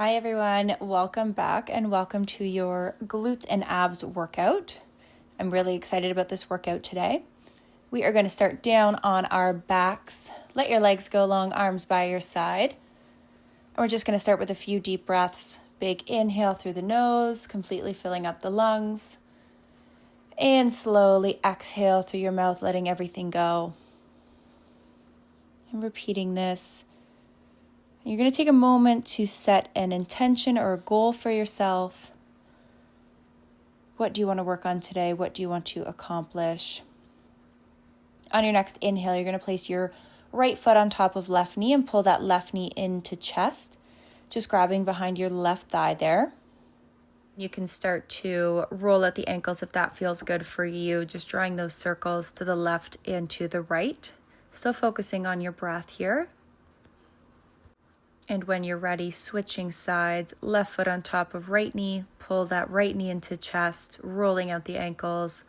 Hi everyone, welcome back and welcome to your glutes and abs workout. I'm really excited about this workout today. We are going to start down on our backs. Let your legs go long, arms by your side. And we're just going to start with a few deep breaths. Big inhale through the nose, completely filling up the lungs. And slowly exhale through your mouth, letting everything go. And repeating this. You're going to take a moment to set an intention or a goal for yourself. What do you want to work on today? What do you want to accomplish? On your next inhale, you're going to place your right foot on top of left knee and pull that left knee into chest, just grabbing behind your left thigh there. You can start to roll out the ankles if that feels good for you, just drawing those circles to the left and to the right. Still focusing on your breath here. And when you're ready, switching sides, left foot on top of right knee, pull that right knee into chest, rolling out the ankles.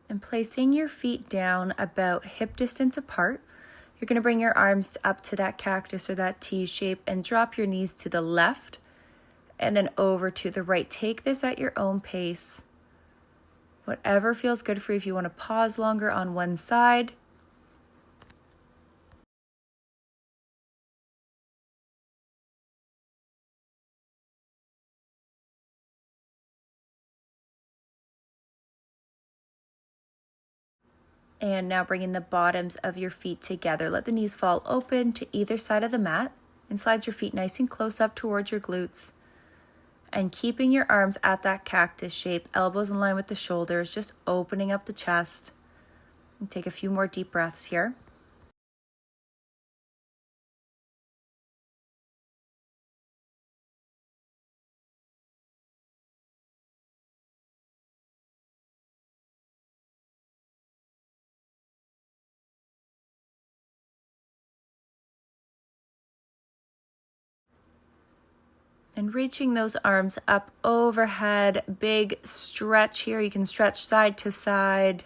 And placing your feet down about hip distance apart. You're going to bring your arms up to that cactus or that T shape and drop your knees to the left and then over to the right. Take this at your own pace. Whatever feels good for you. If you want to pause longer on one side. And now bringing the bottoms of your feet together. Let the knees fall open to either side of the mat and slide your feet nice and close up towards your glutes. And keeping your arms at that cactus shape, elbows in line with the shoulders, just opening up the chest. And take a few more deep breaths here. And reaching those arms up overhead, big stretch here. You can stretch side to side.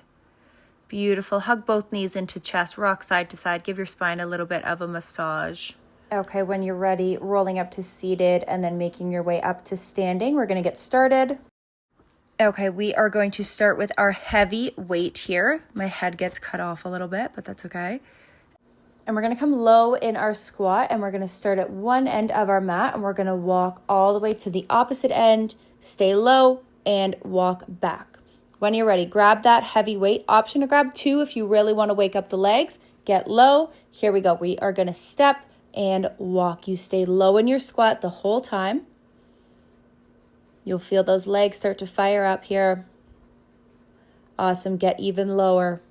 Beautiful. Hug both knees into chest, rock side to side. Give your spine a little bit of a massage. Okay, when you're ready, rolling up to seated and then making your way up to standing. We're going to get started. Okay, we are going to start with our heavy weight here. My head gets cut off a little bit, but that's okay. And we're going to come low in our squat and we're going to start at one end of our mat and we're going to walk all the way to the opposite end, stay low and walk back. When you're ready, grab that heavy weight. Option to grab two if you really want to wake up the legs. Get low. Here we go. We are going to step and walk. You stay low in your squat the whole time. You'll feel those legs start to fire up here. Awesome. Get even lower.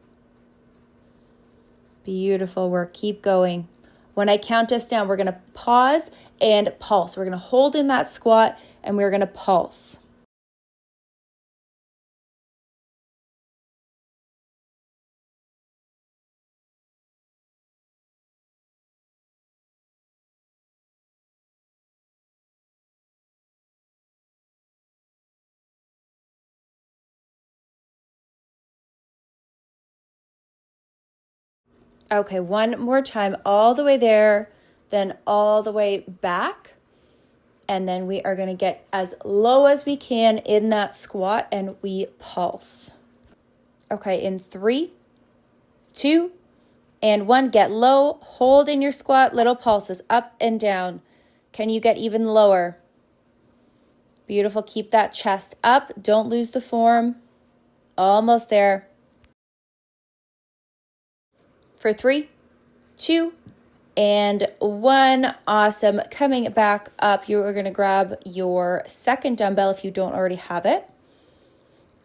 Beautiful work. Keep going. When I count us down, we're going to pause and pulse. We're going to hold in that squat and we're going to pulse. Okay, one more time, all the way there, then all the way back. And then we are going to get as low as we can in that squat and we pulse. Okay, in 3, 2, and 1, get low, hold in your squat, little pulses up and down. Can you get even lower? Beautiful, keep that chest up, don't lose the form. Almost there. For 3, 2, and 1. Awesome. Coming back up, you are going to grab your second dumbbell if you don't already have it.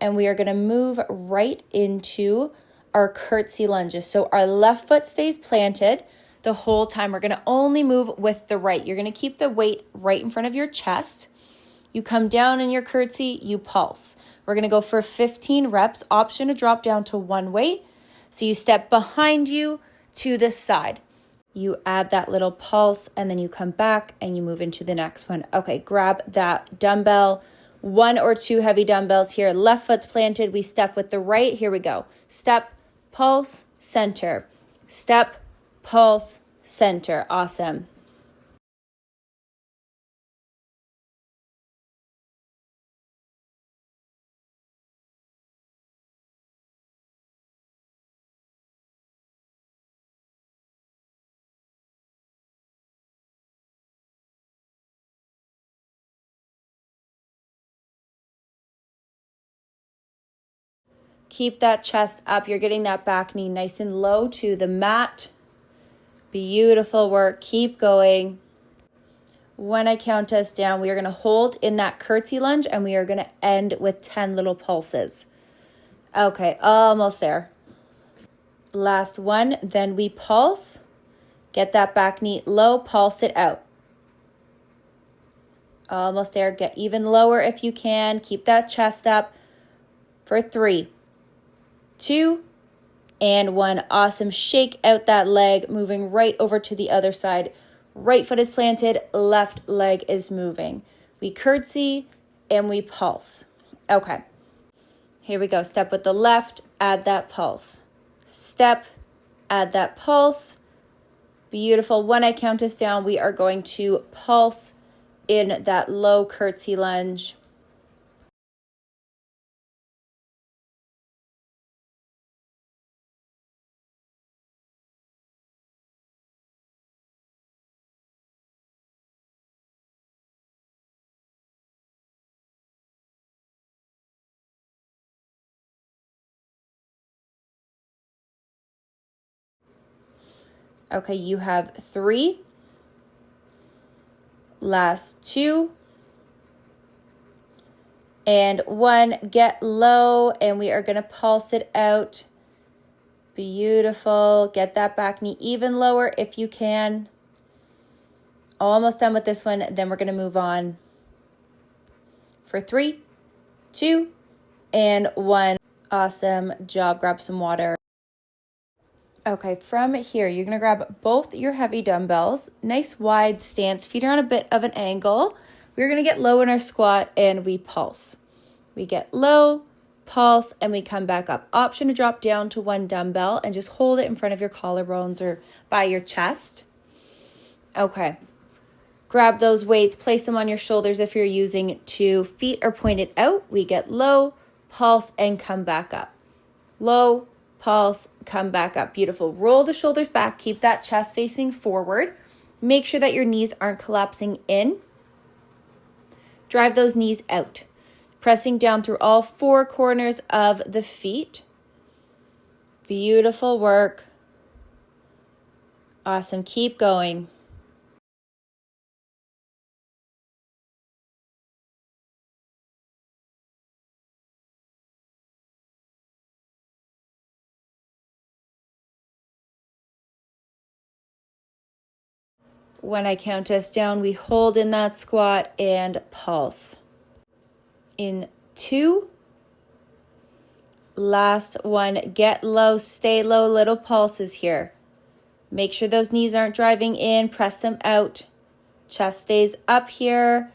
And we are going to move right into our curtsy lunges. So our left foot stays planted the whole time. We're going to only move with the right. You're going to keep the weight right in front of your chest. You come down in your curtsy, you pulse. We're going to go for 15 reps. Option to drop down to one weight. So you step behind you to the side. you add that little pulse, and then you come back and you move into the next one. Okay, grab that dumbbell, 1 or 2 heavy dumbbells here. Left foot's planted. We step with the right. Here we go. Step, pulse, center. Step, pulse, center. Awesome. Keep that chest up. You're getting that back knee nice and low to the mat. Beautiful work. Keep going. When I count us down, we are going to hold in that curtsy lunge, and we are going to end with 10 little pulses. Okay, almost there. Last one. Then we pulse. Get that back knee low. Pulse it out. Almost there. Get even lower if you can. Keep that chest up for 3, 2, and 1. Awesome. Shake out that leg, moving right over to the other side. Right foot is planted, left leg is moving. We curtsy and we pulse. Okay. Here we go. Step with the left, add that pulse. Step, add that pulse. Beautiful. When I count us down, we are going to pulse in that low curtsy lunge. Okay, you have 3. Last 2. And 1. Get low, and we are going to pulse it out. Beautiful. Get that back knee even lower if you can. Almost done with this one. Then we're going to move on for 3, 2, and 1. Awesome job. Grab some water. Okay, from here, you're going to grab both your heavy dumbbells. Nice wide stance. Feet are on a bit of an angle. We're going to get low in our squat, and we pulse. We get low, pulse, and we come back up. Option to drop down to 1 dumbbell and just hold it in front of your collarbones or by your chest. Okay. Grab those weights, place them on your shoulders if you're using 2. Feet are pointed out. We get low, pulse, and come back up. Low, pulse, come back up. Beautiful. Roll the shoulders back. Keep that chest facing forward. Make sure that your knees aren't collapsing in. Drive those knees out. Pressing down through all 4 corners of the feet. Beautiful work. Awesome. Keep going. When I count us down, we hold in that squat and pulse. In 2. Last one. Get low, stay low, little pulses here. Make sure those knees aren't driving in. Press them out. Chest stays up here.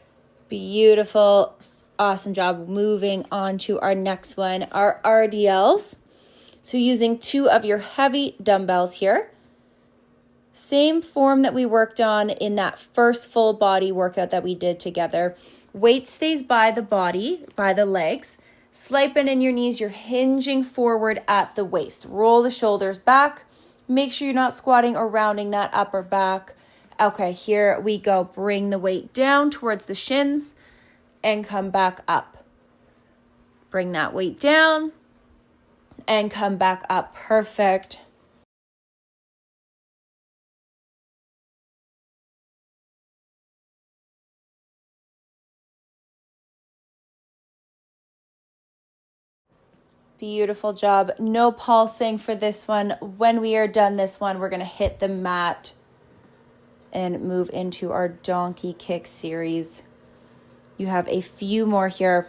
Beautiful. Awesome job. Moving on to our next one, our RDLs. So using 2 of your heavy dumbbells here. Same form that we worked on in that first full body workout that we did together. Weight stays by the body, by the legs. Slight bend in your knees. You're hinging forward at the waist. Roll the shoulders back. Make sure you're not squatting or rounding that upper back. Okay, here we go. Bring the weight down towards the shins and come back up. Bring that weight down and come back up. Perfect. Beautiful job. No pulsing for this one. When we are done this one, we're going to hit the mat and move into our donkey kick series. You have a few more here.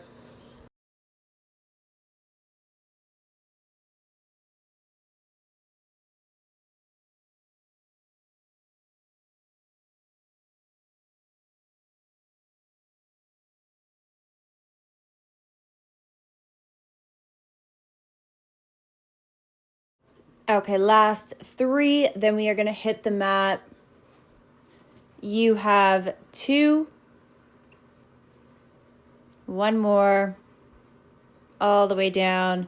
Okay, last 3, then we are going to hit the mat. You have 2, 1 more, all the way down,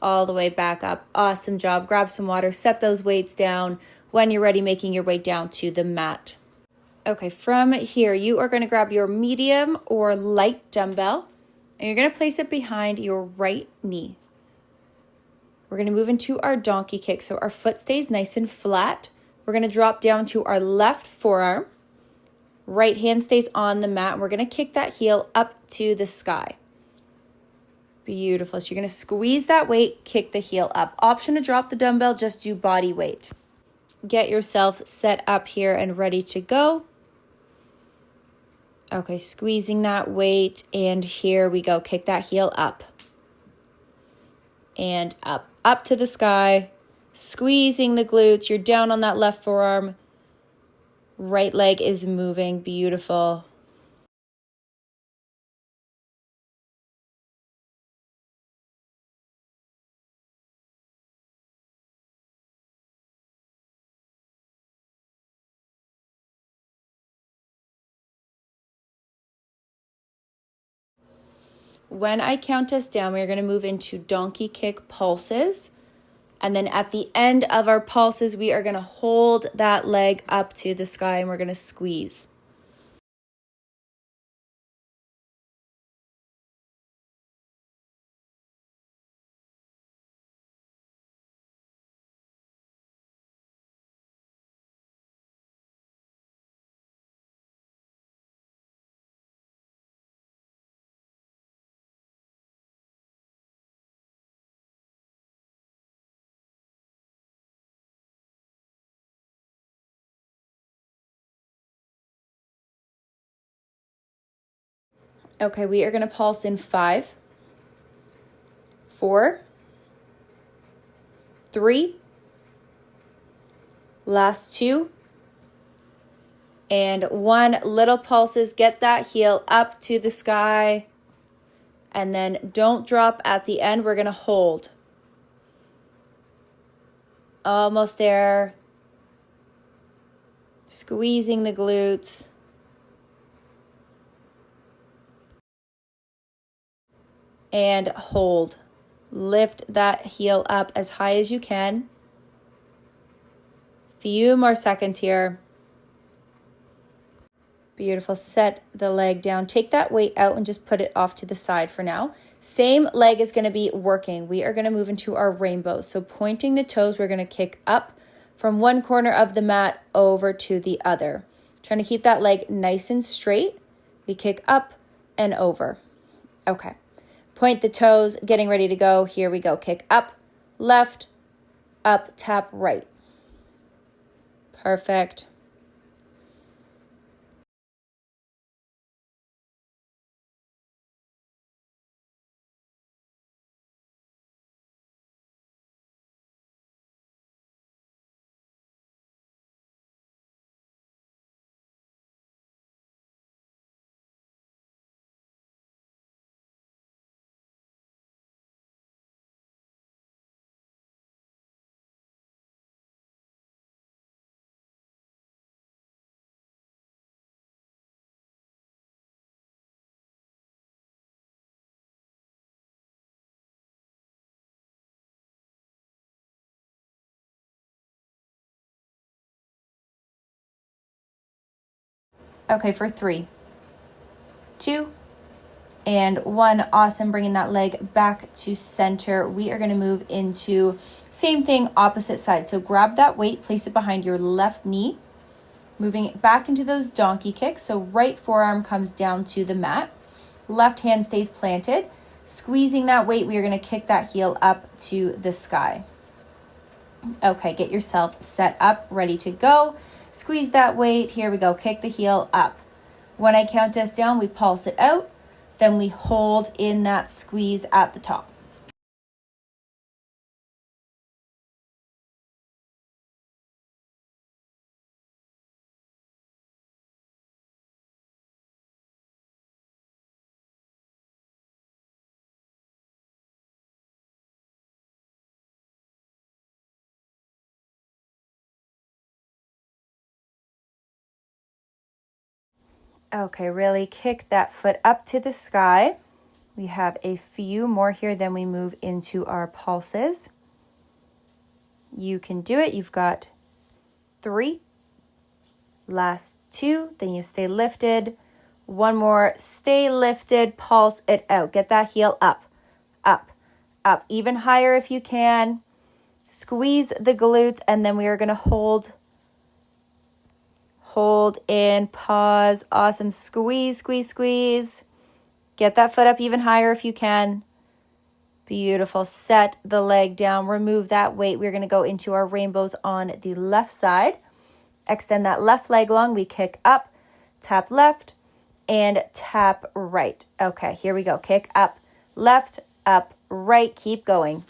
all the way back up. Awesome job. Grab some water, set those weights down. When you're ready, making your way down to the mat. Okay, from here, you are going to grab your medium or light dumbbell, and you're going to place it behind your right knee. We're going to move into our donkey kick, so our foot stays nice and flat. We're going to drop down to our left forearm. Right hand stays on the mat, and we're going to kick that heel up to the sky. Beautiful. So you're going to squeeze that weight, kick the heel up. Option to drop the dumbbell, just do body weight. Get yourself set up here and ready to go. Okay, squeezing that weight, and here we go. Kick that heel up. And up to the sky, squeezing the glutes. You're down on that left forearm. Right leg is moving. Beautiful. When I count us down, we're going to move into donkey kick pulses. And then at the end of our pulses, we are going to hold that leg up to the sky and we're going to squeeze. Okay, we are going to pulse in 5, 4, 3, last 2, and 1. Little pulses. Get that heel up to the sky. And then don't drop at the end. We're going to hold. Almost there. Squeezing the glutes. And hold. Lift that heel up as high as you can. Few more seconds here. Beautiful. Set the leg down. Take that weight out and just put it off to the side for now. Same leg is going to be working. We are going to move into our rainbow. So pointing the toes, we're going to kick up from one corner of the mat over to the other. Trying to keep that leg nice and straight. We kick up and over. Okay. Point the toes, getting ready to go. Here we go. Kick up, left, up, tap, right. Perfect. Okay, for 3, 2, and 1. Awesome. Bringing that leg back to center. We are going to move into same thing, opposite side. So grab that weight, place it behind your left knee. Moving it back into those donkey kicks. So right forearm comes down to the mat. Left hand stays planted. Squeezing that weight, we are going to kick that heel up to the sky. Okay, get yourself set up, ready to go. Squeeze that weight. Here we go. Kick the heel up. When I count us down, we pulse it out. Then we hold in that squeeze at the top. Okay, really kick that foot up to the sky. We have a few more here, then we move into our pulses. You can do it. You've got 3, last 2, then you stay lifted. 1 more, stay lifted, pulse it out. Get that heel up, up, up, even higher if you can. Squeeze the glutes, and then we are going to hold in, pause. Awesome. Squeeze, squeeze, squeeze. Get that foot up even higher if you can. Beautiful. Set the leg down. Remove that weight. We're going to go into our rainbows on the left side. Extend that left leg long. We kick up, tap left, and tap right. Okay, here we go. Kick up, left, up, right. Keep going.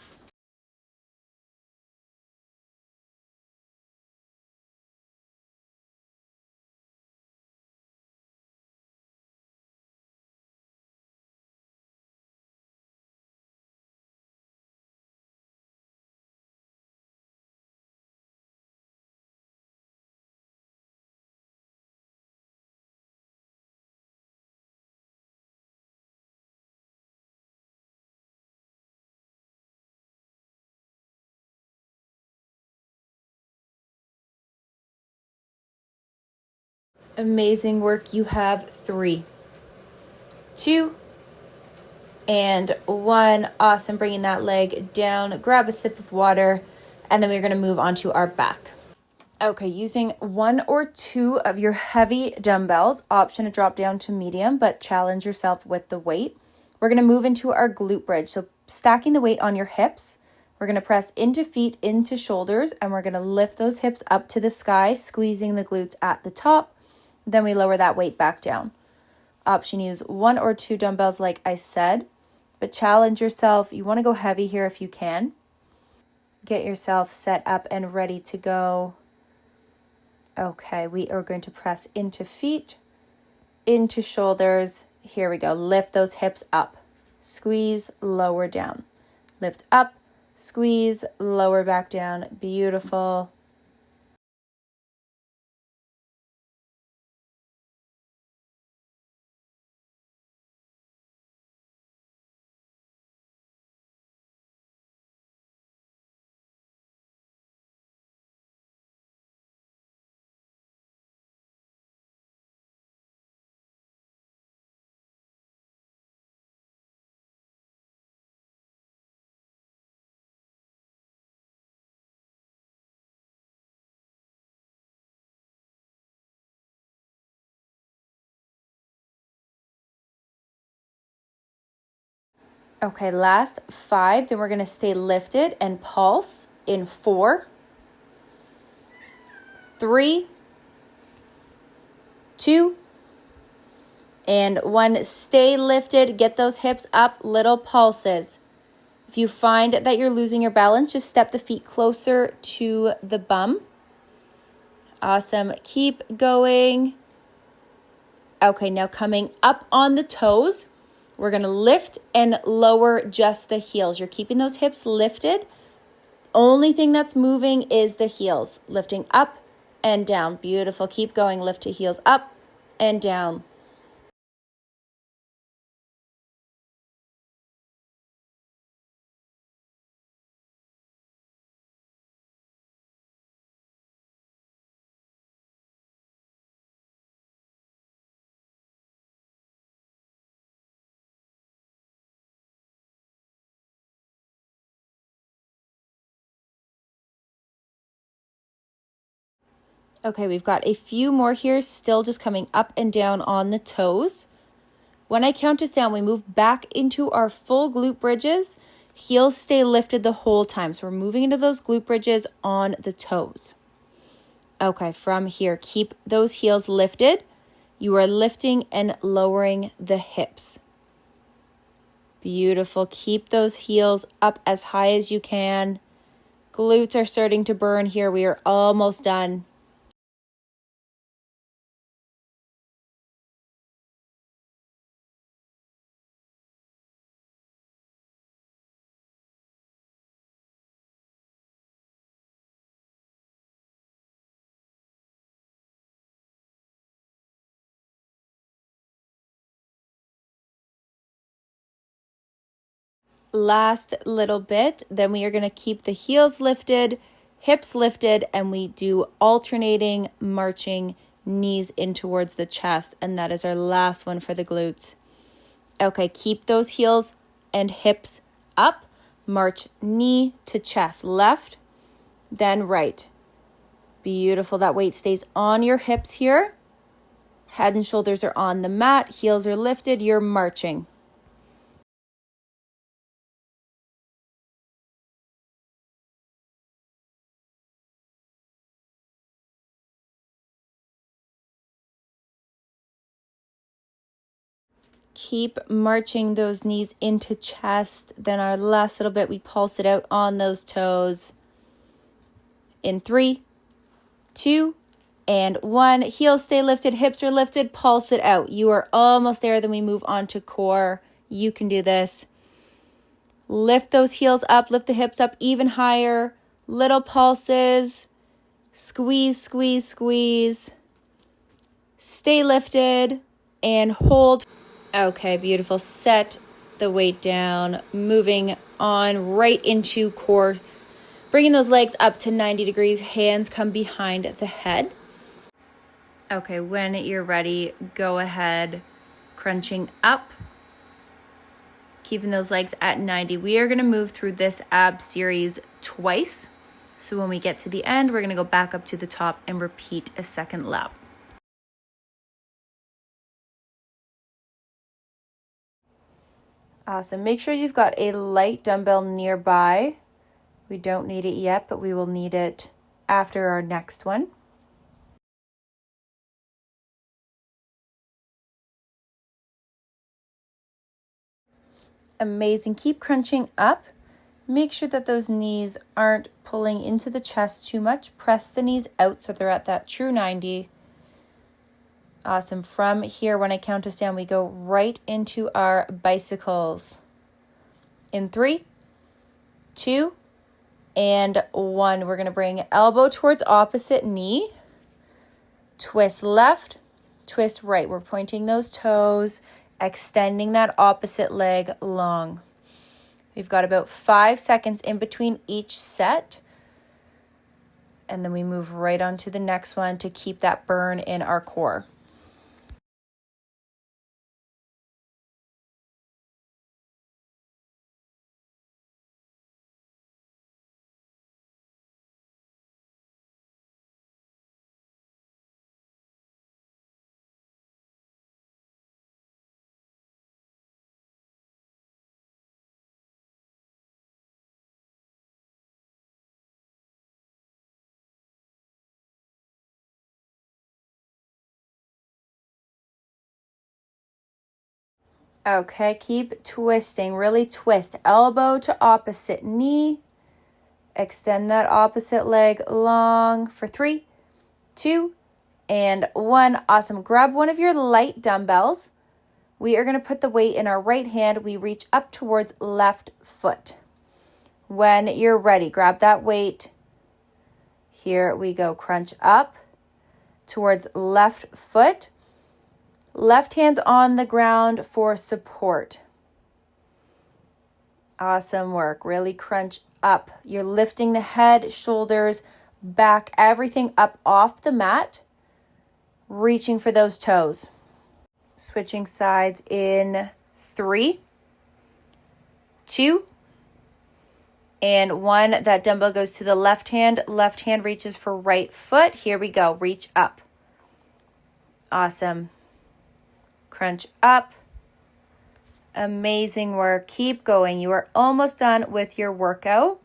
Amazing work. You have 3, 2, and 1. Awesome. Bringing that leg down. Grab a sip of water, and then we're going to move on to our back. Okay, using 1 or 2 of your heavy dumbbells, option to drop down to medium, but challenge yourself with the weight. We're going to move into our glute bridge. So stacking the weight on your hips, we're going to press into feet, into shoulders, and we're going to lift those hips up to the sky, squeezing the glutes at the top. Then we lower that weight back down. Option, use 1 or 2 dumbbells like I said, but challenge yourself. You want to go heavy here if you can. Get yourself set up and ready to go. Okay, we are going to press into feet, into shoulders. Here we go. Lift those hips up. Squeeze, lower down. Lift up, squeeze, lower back down. Beautiful. Okay, last 5. Then we're going to stay lifted and pulse in 4, 3, 2, and 1. Stay lifted. Get those hips up, little pulses. If you find that you're losing your balance, just step the feet closer to the bum. Awesome. Keep going. Okay, now coming up on the toes, we're going to lift and lower just the heels. You're keeping those hips lifted. Only thing that's moving is the heels. Lifting up and down. Beautiful. Keep going. Lift the heels up and down. Okay, we've got a few more here, still just coming up and down on the toes. When I count us down, we move back into our full glute bridges. Heels stay lifted the whole time. So we're moving into those glute bridges on the toes. Okay, from here, keep those heels lifted. You are lifting and lowering the hips. Beautiful. Keep those heels up as high as you can. Glutes are starting to burn here. We are almost done. Last little bit, then we are going to keep the heels lifted, hips lifted, and we do alternating marching knees in towards the chest, and that is our last one for the glutes. Okay, keep those heels and hips up. March knee to chest, left, then right. Beautiful. That weight stays on your hips here. Head and shoulders are on the mat. Heels are lifted. You're marching. Keep marching those knees into chest. Then our last little bit, we pulse it out on those toes. In 3, 2, and 1. Heels stay lifted, hips are lifted, pulse it out. You are almost there. Then we move on to core. You can do this. Lift those heels up, lift the hips up even higher. Little pulses. Squeeze, squeeze, squeeze. Stay lifted and hold. Okay, beautiful. Set the weight down, moving on right into core. Bringing those legs up to 90 degrees, hands come behind the head. Okay, when you're ready, go ahead, crunching up, keeping those legs at 90. We are going to move through this ab series twice. So when we get to the end, we're going to go back up to the top and repeat a second lap. Awesome. Make sure you've got a light dumbbell nearby. We don't need it yet, but we will need it after our next one. Amazing. Keep crunching up. Make sure that those knees aren't pulling into the chest too much. Press the knees out so they're at that true 90. Awesome. From here, when I count us down, we go right into our bicycles. In 3, 2, and 1. We're going to bring elbow towards opposite knee. Twist left, twist right. We're pointing those toes, extending that opposite leg long. We've got about 5 seconds in between each set. And then we move right on to the next one to keep that burn in our core. Okay, keep twisting. Really twist. Elbow to opposite knee. Extend that opposite leg long for 3, 2, and 1. Awesome. Grab one of your light dumbbells. We are going to put the weight in our right hand. We reach up towards left foot. When you're ready, grab that weight. Here we go. Crunch up towards left foot. Left hand's on the ground for support. Awesome work. Really crunch up. You're lifting the head, shoulders, back, everything up off the mat. Reaching for those toes. Switching sides in 3, 2, and 1. That dumbbell goes to the left hand. Left hand reaches for right foot. Here we go. Reach up. Awesome. Crunch up. Amazing work. Keep going. You are almost done with your workout.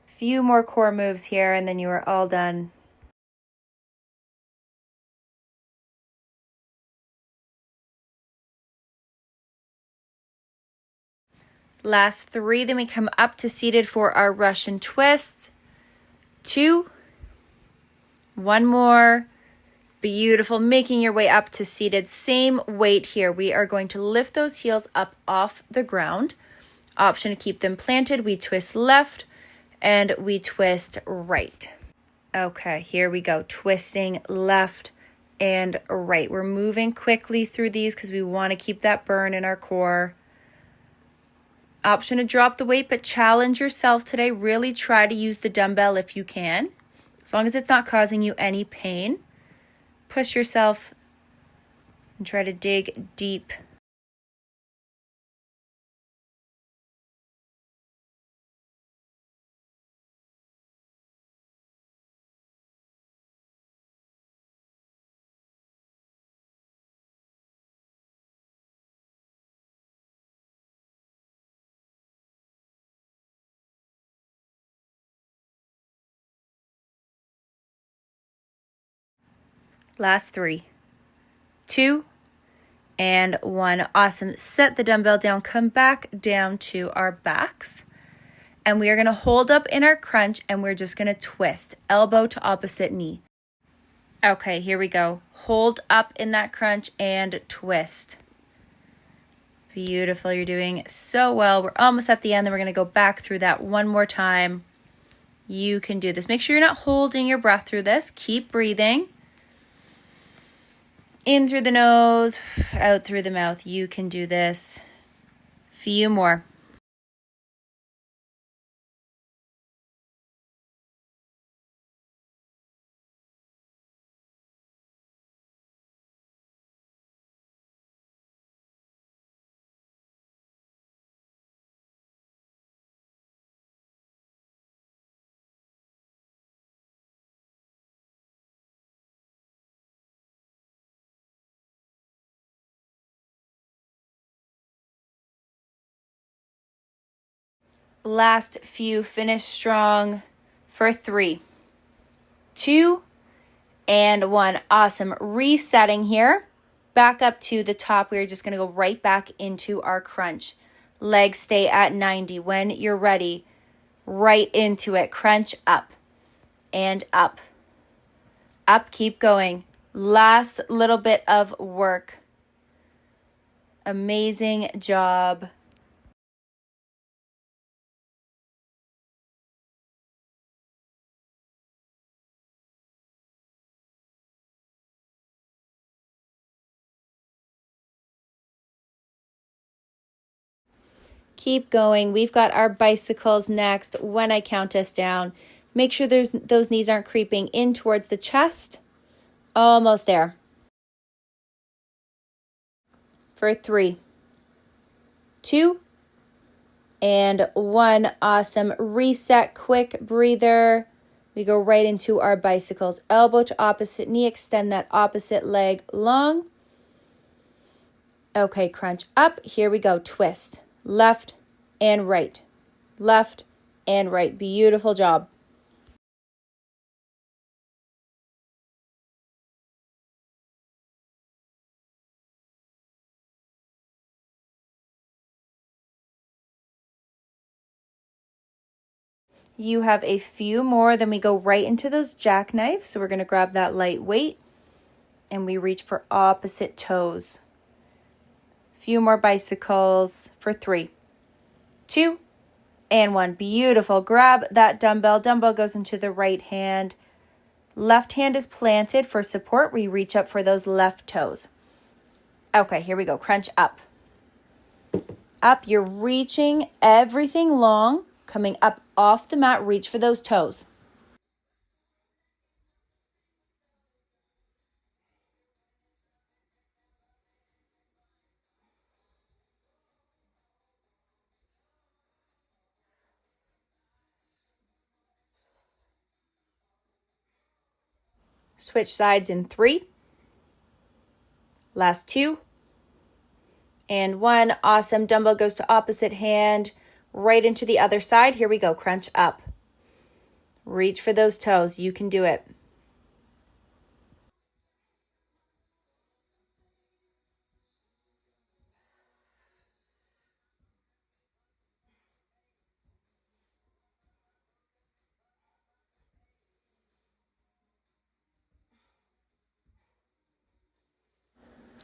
Few more core moves here and then you are all done. Last 3, then we come up to seated for our Russian twists. 2, 1 more. Beautiful. Making your way up to seated. Same weight here. We are going to lift those heels up off the ground. Option to keep them planted. We twist left and we twist right. Okay, here we go. Twisting left and right. We're moving quickly through these because we want to keep that burn in our core. Option to drop the weight, but challenge yourself today. Really try to use the dumbbell if you can. As long as it's not causing you any pain, push yourself and try to dig deep. Last 3, 2, and 1. Awesome. Set the dumbbell down. Come back down to our backs. And we are going to hold up in our crunch, and we're just going to twist. Elbow to opposite knee. Okay, here we go. Hold up in that crunch and twist. Beautiful. You're doing so well. We're almost at the end. Then we're going to go back through that one more time. You can do this. Make sure you're not holding your breath through this. Keep breathing. In through the nose, out through the mouth. You can do this. Few more. Last few. Finish strong for 3, 2, and 1. Awesome. Resetting here. Back up to the top. We're just going to go right back into our crunch. Legs stay at 90. When you're ready, right into it. Crunch up and up. Up. Keep going. Last little bit of work. Amazing job. Keep going. We've got our bicycles next. When I count us down, make sure those knees aren't creeping in towards the chest. Almost there. For 3, 2, and 1. Awesome. Reset. Quick breather. We go right into our bicycles. Elbow to opposite knee. Extend that opposite leg long. Okay, crunch up. Here we go. Twist. Left and right. Left and right. Beautiful job. You have a few more, then we go right into those jackknives. So we're going to grab that light weight and we reach for opposite toes. Few more bicycles for 3, 2, and 1. Beautiful. Grab that dumbbell. Dumbbell goes into the right hand. Left hand is planted for support. We reach up for those left toes. Okay, here we go. Crunch up. Up. You're reaching everything long. Coming up off the mat. Reach for those toes. Switch sides in 3. Last 2. And 1. Awesome. Dumbbell goes to opposite hand. Right into the other side. Here we go. Crunch up. Reach for those toes. You can do it.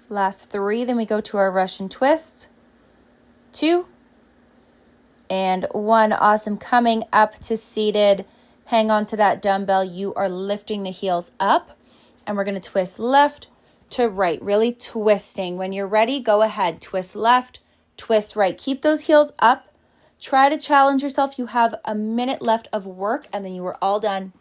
Last 3. Then we go to our Russian twist. 2. And 1. Awesome. Coming up to seated. Hang on to that dumbbell. You are lifting the heels up. And we're going to twist left to right. Really twisting. When you're ready, go ahead. Twist left, twist right. Keep those heels up. Try to challenge yourself. You have a minute left of work and then you are all done.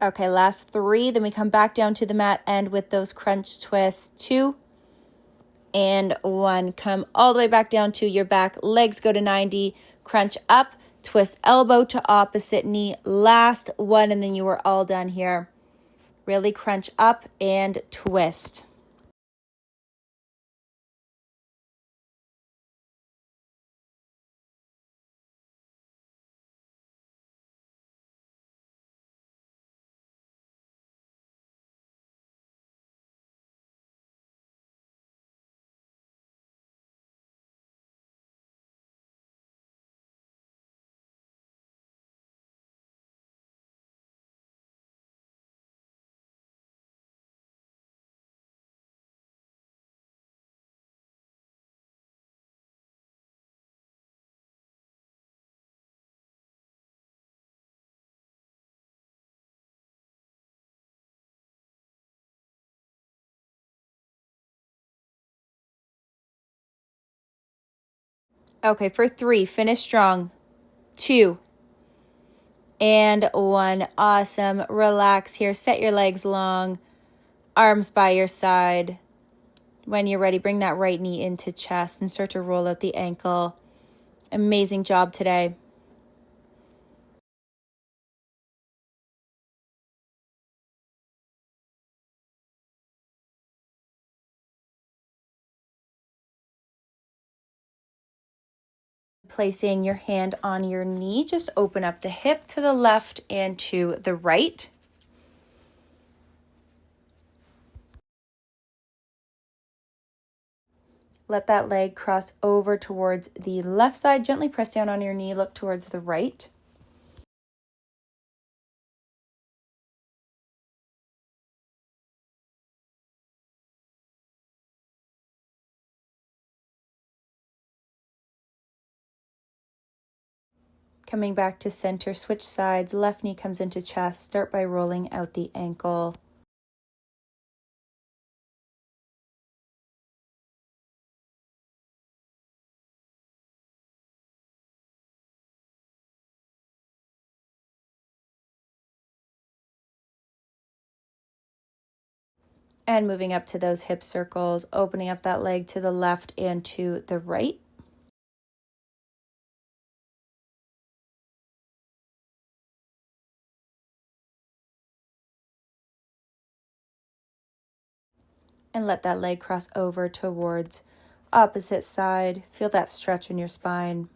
Okay, last 3. Then we come back down to the mat and with those crunch twists. 2 and 1. Come all the way back down to your back. Legs go to 90. Crunch up. Twist elbow to opposite knee. Last 1 and then you are all done here. Really crunch up and twist. Okay, for 3, finish strong. 2 and 1. Awesome. Relax here. Set your legs long. Arms by your side. When you're ready, bring that right knee into chest and start to roll out the ankle. Amazing job today. Placing your hand on your knee, just open up the hip to the left and to the right. Let that leg cross over towards the left side. Gently press down on your knee, look towards the right. Coming back to center, switch sides. Left knee comes into chest. Start by rolling out the ankle. And moving up to those hip circles, opening up that leg to the left and to the right. And let that leg cross over towards opposite side. Feel that stretch in your spine.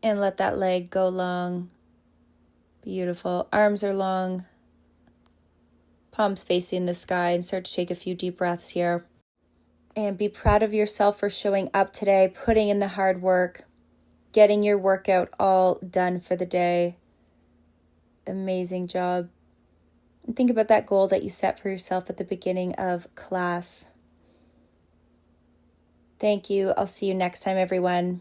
And let that leg go long. Beautiful. Arms are long. Palms facing the sky, and start to take a few deep breaths here. And be proud of yourself for showing up today, putting in the hard work, getting your workout all done for the day. Amazing job. And think about that goal that you set for yourself at the beginning of class. Thank you. I'll see you next time, everyone.